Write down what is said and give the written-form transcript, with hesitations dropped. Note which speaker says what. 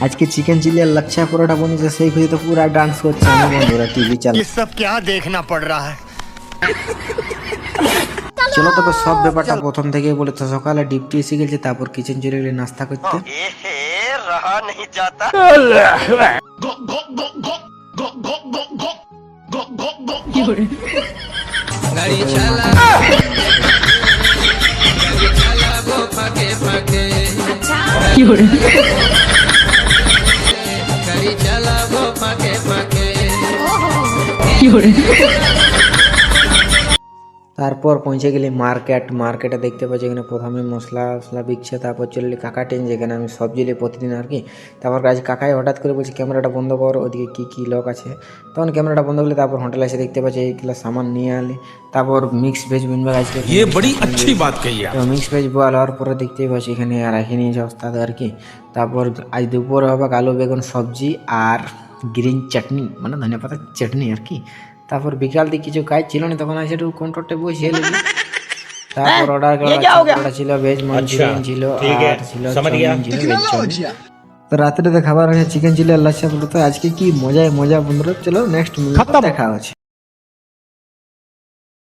Speaker 1: আজকে chicken chilli আর লাচ্ছা পরোটা বনেছে, সেই খুঁজে তো পুরা ডান্স করছে আমি বন্ধুরা টিভি চাল।
Speaker 2: ये सब क्या देखना पड़ रहा है।
Speaker 1: চলো তবে সব ব্যাপারটা প্রথম থেকেই বলে, তো সকালে ডিপটি এসে গেছে, তারপর কিচেন চলে গেলে নাস্তা করতে।
Speaker 2: रहा नहीं जाता।
Speaker 1: তারপর পৌঁছে গেলি মার্কেটে দেখতে পাচ্ছি এখানে প্রথমে মশলা বিকছে, তারপর চলে এলি কাকা টেন, যেখানে আমি সবজি নিই প্রতিদিন আর কি। তারপর আজ কাকাই হঠাৎ করে বলছে ক্যামেরাটা বন্ধ কর, ওদিকে কী লোক আছে। তখন ক্যামেরাটা বন্ধ করলে তারপর হোটেলে এসে দেখতে পাচ্ছি এইগুলো সামান নিয়ে আলি। তারপর মিক্স ভেজ বিনবে আজকে,
Speaker 3: ये बड़ी अच्छी बात कही आप।
Speaker 1: মিক্স ভেজ বল হওয়ার পরে দেখতেই পাচ্ছি এখানে রাখি নিয়েছে ওস্তাদ আর কি। তারপর আজ দুপুরে হবে আলু বেগুন সবজি আর গ্রিন চাটনি, মানে ধনে পাতার চাটনি আর কি। তারপর বিকাল দিকে কিছু কাজ ছিল না, তখন আছে একটু কন্ট্রোলটা বসিয়ে নিলাম। তারপর অর্ডার করা ছিল ভেজ মাঞ্চুরিয়ান ছিল আর ছিল চাউমিন ছিল ভেজ চাউমিন। তো রাত্রে খাবার হচ্ছে চিকেন চিলি আর লাচ্ছা। তো আজকে কি মজা বন্ধুরা, চলো নেক্সট দেখা হচ্ছে।